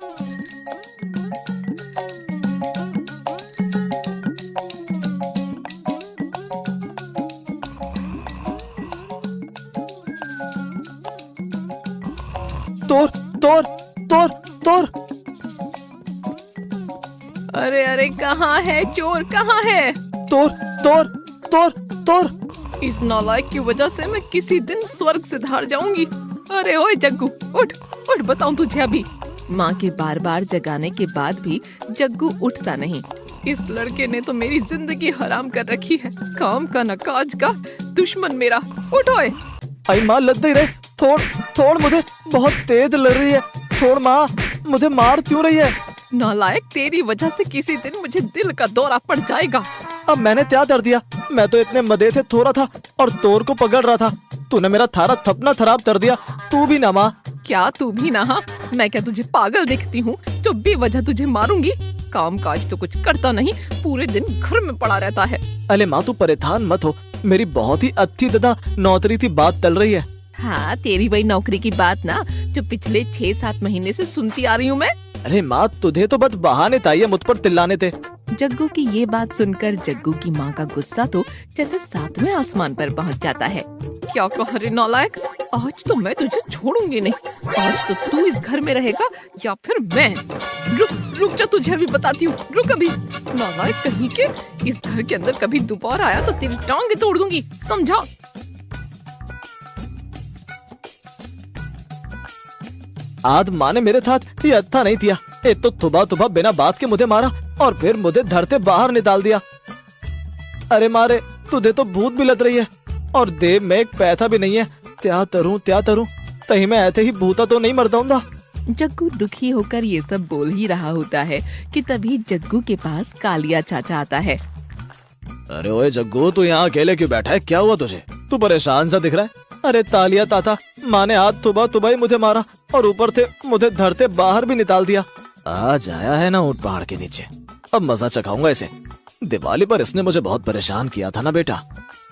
तोर तोर तोर तोर। अरे अरे कहाँ है चोर, कहाँ है? तोर तोर तोर तोर। इस नालायक की वजह से मैं किसी दिन स्वर्ग से धार जाऊंगी। अरे ओए जग्गू, उठ उठ, बताऊं तुझे अभी। माँ के बार बार जगाने के बाद भी जग्गू उठता नहीं। इस लड़के ने तो मेरी जिंदगी हराम कर रखी है। काम का न काज का, दुश्मन मेरा। उठ ओए। आई माँ लग नहीं रहे। थोड़ थोड़, मुझे बहुत तेज लग रही है। थोड़ माँ, मुझे मार क्यों रही है? नालायक, तेरी वजह से किसी दिन मुझे दिल का दौरा पड़ जाएगा। अब मैंने क्या कर दिया? मैं तो इतने मदे से थोड़ा था और तोर को पकड़ रहा था। तूने मेरा थारा थपना खराब कर दिया। तू भी ना माँ। क्या तू भी ना? हाँ, मैं क्या तुझे पागल दिखती हूँ जो बेवजह तुझे मारूंगी? काम काज तो कुछ करता नहीं, पूरे दिन घर में पड़ा रहता है। अरे माँ, तू परेशान मत हो। मेरी बहुत ही अच्छी दादा नौकरी थी बात चल रही है। हाँ, तेरी वही नौकरी की बात ना, जो पिछले 6-7 महीने से सुनती आ रही हूँ मैं। अरे माँ, तुझे तो बस बहाने चाहिए मुझ पर चिल्लाने थे। जग्गू की ये बात सुनकर जग्गू की माँ का गुस्सा तो जैसे 7वें आसमान पर पहुँच जाता है। क्या कह रहे नालायक, आज तो मैं तुझे छोड़ूंगी नहीं। आज तो तू इस घर में रहेगा या फिर मैं। रुक रुक जा, तुझे अभी बताती हूँ। रुक अभी। नालायक कहीं के, इस घर के अंदर कभी दोबारा आया तो तेरी टांगे तोड़ दूंगी, समझा? आज माँ ने मेरे साथ ये अच्छा नहीं किया। एक तो सुबह सुबह बिना बात के मुझे मारा और फिर मुझे धर से बाहर निकाल दिया। अरे मारे, तुझे तो भूत भी लग रही है और देव में एक पैसा भी नहीं है। क्या करूं क्या करूं? कहीं मैं ऐसे ही भूता तो नहीं मर जाऊंगा। जग्गू दुखी होकर ये सब बोल ही रहा होता है कि तभी जग्गू के पास कालिया चाचा आता है। अरे ओए जग्गू, तू यहाँ अकेले क्यों बैठा है? क्या हुआ तुझे? तू परेशान सा दिख रहा है। अरे तालिया ताता, माँ ने आज सुबह सुबह ही मुझे मारा और ऊपर से मुझे धर से बाहर भी निकाल दिया। आज आया है ना ऊंट पहाड़ के नीचे, अब मजा चखाऊंगा इसे। दिवाली पर इसने मुझे बहुत परेशान किया था ना बेटा,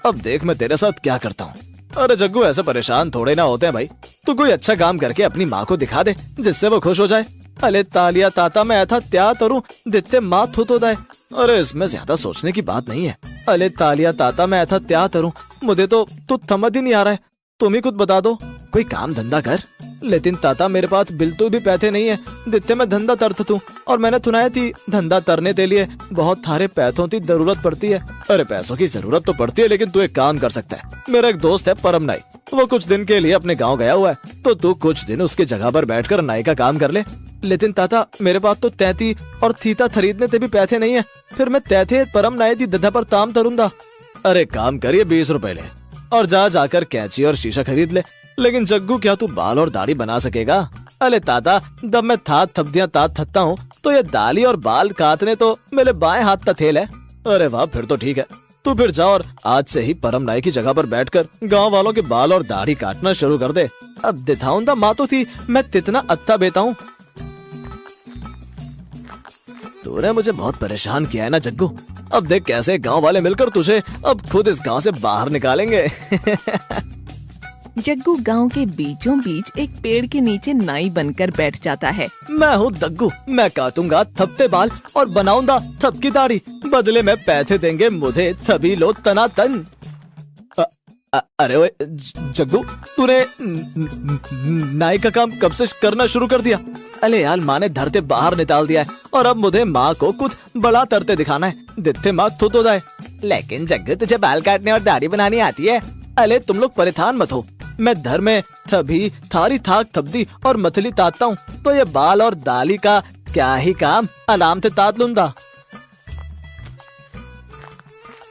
अब देख मैं तेरे साथ क्या करता हूँ। अरे जग्गू, ऐसे परेशान थोड़े ना होते हैं भाई। तू कोई अच्छा काम करके अपनी माँ को दिखा दे जिससे वो खुश हो जाए। अरे तालिया ताता, मैं ऐसा क्या करूं जिससे माँ खुश हो जाए? अरे इसमें ज्यादा सोचने की बात नहीं है। अरे तालिया ताता, मैं ऐसा क्या करूं? मुझे तो समझ ही नहीं आ रहा है। तुम ही कुछ बता दो, कोई काम धंधा कर। लेकिन ताता, मेरे पास बिल्कुल भी पैसे नहीं है जितने मैं धंधा तरत तू। और मैंने सुनाया थी धंधा करने के लिए बहुत सारे पैसों की जरूरत पड़ती है। अरे पैसों की जरूरत तो पड़ती है, लेकिन तू एक काम कर सकता है। मेरा एक दोस्त है परम नाई, वो कुछ दिन के लिए अपने गाँव गया हुआ है, तो तू कुछ दिन उसकी जगह पर बैठकर नाई का काम कर ले। लेकिन ताता, मेरे पास तो तैती और थीता खरीदने से भी पैसे नहीं है। फिर मैं तैथे परम नाई की दधा पर ताम तरूंगा। अरे काम करिए, 20 रुपए ले और जाकर कैंची और शीशा खरीद ले। लेकिन जग्गू, क्या तू बाल और दाढ़ी बना सकेगा? अरे ताता, जब मैं थात थपदियां तात थकता हूँ तो ये दाढ़ी और बाल काटने तो मेरे बाएं हाथ का खेल है। अरे वाह, फिर तो ठीक है। तू फिर जा और आज से ही परम नाई की जगह पर बैठकर गांव वालों के बाल और दाढ़ी काटना शुरू कर दे। अब दिखाऊंगा माँ तो थी मैं कितना अच्छा बेटा हूँ। तूने मुझे बहुत परेशान किया है ना जग्गू, अब देख कैसे गांव वाले मिलकर तुझे अब खुद इस गांव से बाहर निकालेंगे। जग्गू गांव के बीचों बीच एक पेड़ के नीचे नाई बनकर बैठ जाता है। मैं हूँ जग्गू, मैं काटूंगा थपते बाल और बनाऊंगा थपकी दाढ़ी। बदले में पैसे देंगे मुझे सभी लोग तनातन। अरे ओए जग्गू, तूने नाई का काम कब से करना शुरू कर दिया? अरे यार, माँ ने धरते बाहर निकाल दिया है और अब मुझे माँ को कुछ बड़ा तरते दिखाना है जितने माँ थुत हो जाए। लेकिन जग्गू, तुझे बाल काटने और दाढ़ी बनानी आती है? अरे तुम लोग परेशान मत हो, मैं धर में थभी थारी थाक थपदी और मथली तातता हूँ, तो ये बाल और दाढ़ी का क्या ही काम आराम से तात लूंगा।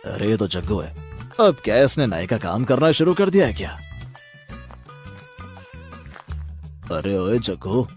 अरे ये तो जग्गू है, अब क्या इसने नाई का काम करना शुरू कर दिया है क्या? अरे ओए जग्गू,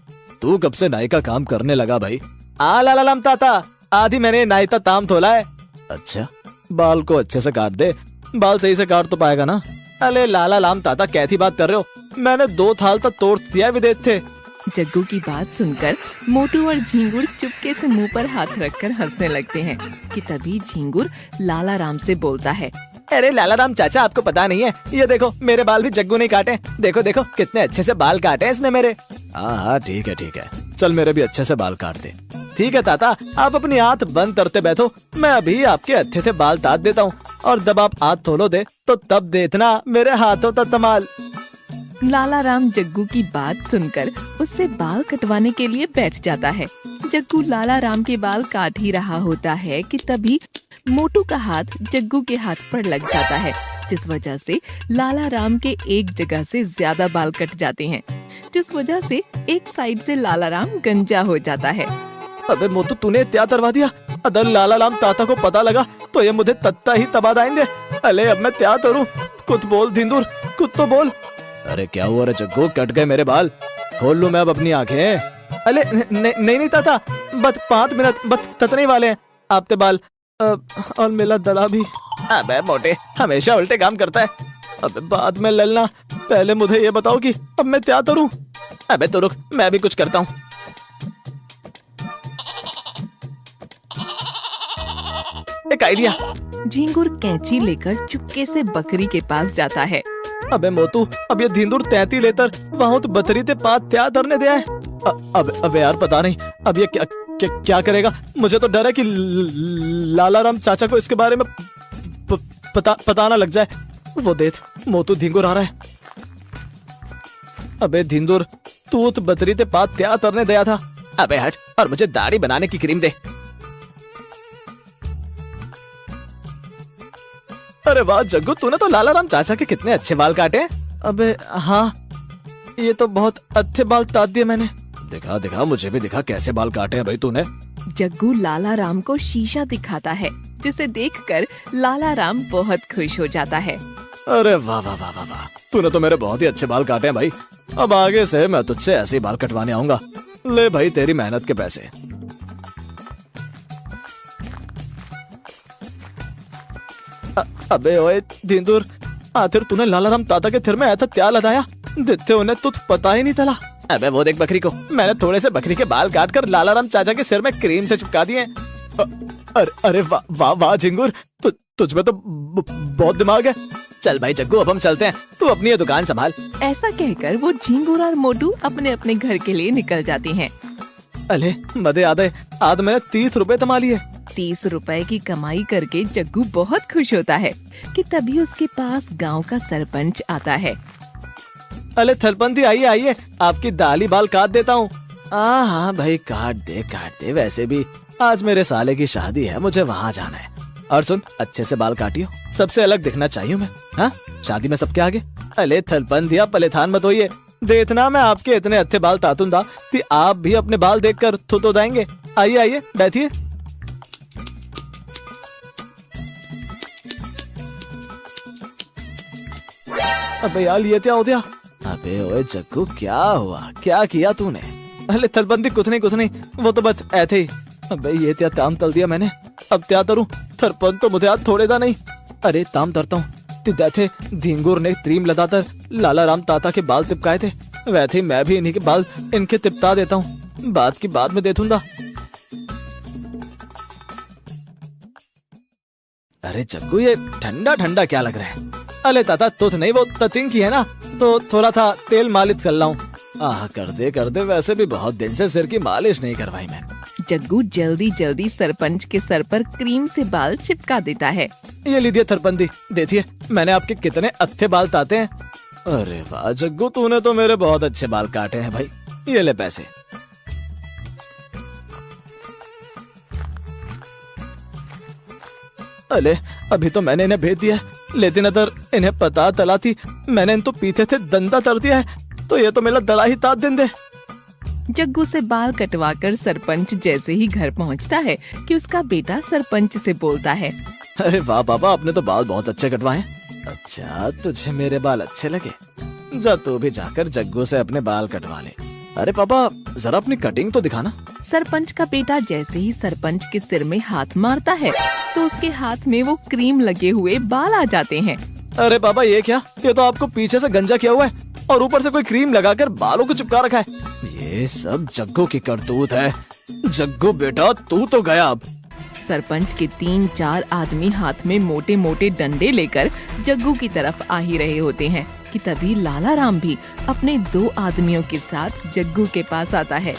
तू कब से नाई का काम करने लगा भाई? लाम ताता, आधी मैंने नाई का ताम थोला है। अच्छा, बाल को अच्छे से काट दे। बाल सही से काट तो पाएगा ना? अरे लाला लाम ताता, कैसी बात कर रहे हो? मैंने 2 थाल तक तोड़ दिया विदेश थे। जग्गू की बात सुनकर मोटू और झींगुर चुपके से मुंह पर हाथ रखकर हंसने लगते हैं कि तभी झींगुर लाला राम से बोलता है। अरे लाला राम चाचा, आपको पता नहीं है, ये देखो मेरे बाल भी जग्गू ने काटे। देखो देखो कितने अच्छे से बाल काटे इसने मेरे। हाँ ठीक है, चल मेरे भी अच्छे से बाल काट दे। ठीक है ताता, आप अपनी हाथ बंद करते बैठो, मैं अभी आपके अच्छे से बाल काट देता हूँ, और जब आप हाथ धो दे तो तब देखना मेरे हाथों का कमाल। लाला राम जग्गू की बात सुनकर उससे बाल कटवाने के लिए बैठ जाता है। जग्गू लाला राम के बाल काट ही रहा होता है कि तभी मोटू का हाथ जग्गू के हाथ पर लग जाता है, जिस वजह से लाला राम के एक जगह से ज्यादा बाल कट जाते हैं, जिस वजह से एक साइड से लाला राम गंजा हो जाता है। अबे मोटू, तूने क्या करवा दिया? अगर लाला राम ताता को पता लगा तो ये मुझे तत्ता ही तबाह देंगे। अरे अब मैं क्या करूँ? कुछ बोल धिंदुर, कुछ तो बोल। अरे क्या हुआ रे जग्गू, कट गए मेरे बाल? खोल लूं मैं अब अपनी आंखें? अरे नहीं ताता, बस 5 मिनट बस ततने वाले हैं आपके बाल, और मेरा दला भी। अबे मोटे, हमेशा उल्टे काम करता है। अबे बाद में ललना, पहले मुझे ये बताओ कि अब मैं क्या करूं? अबे तो रुक, मैं भी कुछ करता हूँ। एक आइडिया। झिंगुर कैंची लेकर चुपके से बकरी के पास जाता है। अबे मोतू, अब ये धिंदुर 33 लेकर वहाँ तो बतरी ते पात क्या धरने दिया है? अबे यार पता नहीं अब ये क्या करेगा। मुझे तो डर है कि लाला राम चाचा को इसके बारे में पता ना लग जाए। वो देख, मोतू धिंगुर आ रहा है। अबे धिंदुर, तू तो बतरी ते पात क्या धरने दिया था? अबे हट, और मुझे दाढ़ी बनाने की क्रीम दे। अरे वाह जग्गू, तूने तो लाला राम चाचा के कितने अच्छे बाल काटे। अबे हाँ, ये तो बहुत अच्छे बाल काट दिए मैंने। दिखा मुझे भी दिखा कैसे बाल काटे हैं भाई तूने। जग्गू लाला राम को शीशा दिखाता है, जिसे देखकर लाला राम बहुत खुश हो जाता है। अरे वाह वाह वाह वाह वाह, तूने तो मेरे बहुत ही अच्छे बाल काटे हैं भाई। अब आगे से मैं तुझसे ऐसे ही बाल कटवाने आऊंगा। ले भाई तेरी मेहनत के पैसे। अबे ओए धिंदुर, आखिर तूने लाला राम ताता के सिर में ऐसा क्या लगाया जिससे उन्हें तुझ पता ही नहीं चला? अबे वो देख बकरी को, मैंने थोड़े से बकरी के बाल काट कर लाला राम चाचा के सिर में क्रीम से चिपका दिए। अरे वाह वाह झिंगुर, तुझ में तो बहुत दिमाग है। चल भाई जग्गू, अब हम चलते हैं, तू अपनी ये दुकान संभाल। ऐसा कहकर वो झिंगुर और मोटू अपने अपने घर के लिए निकल जाते हैं। अले मजे आदे, आज मैंने 30 रुपए कमा लिए। 30 रुपए की कमाई करके जग्गू बहुत खुश होता है कि तभी उसके पास गांव का सरपंच आता है। अरे थलपंथी, आइए आइए, आपकी दाली बाल काट देता हूँ। हाँ भाई काट दे, वैसे भी आज मेरे साले की शादी है, मुझे वहाँ जाना है। और सुन, अच्छे से बाल काटियो, सबसे अलग दिखना चाहिए मैं, हाँ शादी में सबके आगे। अरे थलपंथिया पलेथान मत होइए, देखना मैं आपके इतने अच्छे बाल तातूंगा कि आप भी अपने बाल देखकर थुत हो जाएंगे। आइए आइए बैठिए। अबे यार ये क्या हो गया? अबे ओए जग्गू, क्या हुआ, क्या किया तूने? अरे थलबंदी कुछ नहीं, वो तो बस ऐसे ही। अबे ये क्या ताम तल दिया मैंने, अब क्या करूं? थरपन तो मुझे आज थोड़े दा नहीं। अरे ताम तरता हूँ। थे धिंगुर ने क्रीम लगाकर लाला राम ताता के बाल तिपकाए थे, वैसे ही मैं भी इन्हीं के बाल इनके तिपता देता हूँ। बात की बाद में देखूंगा। अरे जग्गू, ये ठंडा ठंडा क्या लग रहा है? अरे ताता, तुझ नहीं, वो ततिंग की है ना, तो थोड़ा था तेल मालिश कर लाऊं। कर दे, वैसे भी बहुत दिन से सिर की मालिश नहीं करवाई मैंने। जग्गू जल्दी सरपंच के सर पर क्रीम से बाल चिपका देता है। ये लीजिए सरपंच, देखिए मैंने आपके कितने अच्छे बाल ताते हैं। अरे वाह जग्गू, तूने तो मेरे बहुत अच्छे बाल काटे हैं भाई, ये ले पैसे। अरे अभी तो मैंने इन्हें भेज दिया, लेकिन अगर इन्हें पता चला थी मैंने इन तो पीछे से दंदा तर दिया है, तो ये तो मेरा दला ही ताद दिन दे। जग्गू से बाल कटवाकर सरपंच जैसे ही घर पहुंचता है कि उसका बेटा सरपंच से बोलता है, अरे वाह बाबा, आपने तो बाल बहुत अच्छे कटवाए। अच्छा, तुझे मेरे बाल अच्छे लगे? जा तू भी जाकर जग्गू से अपने बाल कटवा ले। अरे पापा, जरा अपनी कटिंग तो दिखाना। सरपंच का बेटा जैसे ही सरपंच के सिर में हाथ मारता है तो उसके हाथ में वो क्रीम लगे हुए बाल आ जाते हैं। अरे पापा, ये क्या? ये तो आपको पीछे से गंजा किया हुआ है और ऊपर से कोई क्रीम लगाकर बालों को चिपका रखा है। ये सब जग्गू की करतूत है। जग्गू बेटा, तू तो गया अब। सरपंच के 3-4 आदमी हाथ में मोटे मोटे डंडे लेकर जग्गू की तरफ आ ही रहे होते हैं कि तभी लाला राम भी अपने 2 आदमियों के साथ जग्गू के पास आता है।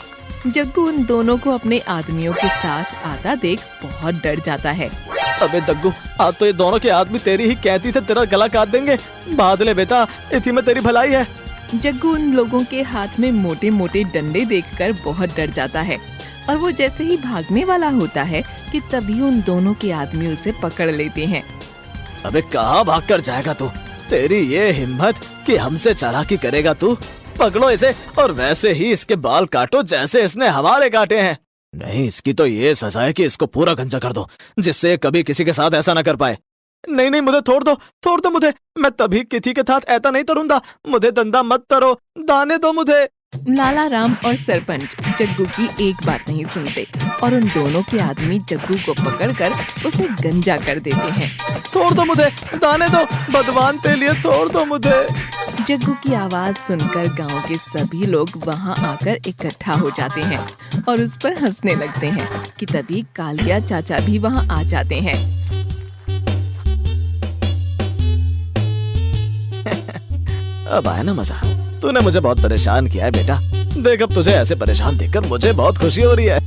जग्गू उन दोनों को अपने आदमियों के साथ आता देख बहुत डर जाता है। अबे दग्गू, आज तो ये दोनों के आदमी तेरी ही कहती थे तेरा गला काट देंगे। बादले बेटा, इसी में तेरी भलाई है। जग्गू उन लोगों के हाथ में मोटे मोटे डंडे देखकर बहुत डर जाता है और वो जैसे ही भागने वाला होता है कि तभी उन दोनों के आदमी उसे पकड़ लेते हैं। अबे कहाँ भाग कर जाएगा तू? तेरी ये हिम्मत कि हमसे चालाकी करेगा तू? पकड़ो इसे और वैसे ही इसके बाल काटो जैसे इसने हमारे काटे हैं। नहीं, इसकी तो ये सजा है कि इसको पूरा गंजा कर दो, जिससे ये कभी किसी के साथ ऐसा ना कर पाए। नहीं नहीं, मुझे छोड़ दो मुझे। मैं तभी किसी के साथ ऐसा नहीं करूंगा। मुझे धंधा मत करो, दाने दो मुझे। लाला राम और सरपंच जग्गू की एक बात नहीं सुनते और उन दोनों के आदमी जग्गू को पकड़कर उसे गंजा कर देते हैं। छोड़ दो मुझे, दाने दो, भगवान के लिए छोड़ दो मुझे। जग्गू की आवाज सुनकर गांव के सभी लोग वहां आकर इकट्ठा हो जाते हैं और उस पर हंसने लगते हैं कि तभी कालिया चाचा भी वहां आ जाते हैं। अब आया ना मजा। तूने मुझे बहुत परेशान किया है बेटा। देख, अब तुझे ऐसे परेशान देखकर मुझे बहुत खुशी हो रही है।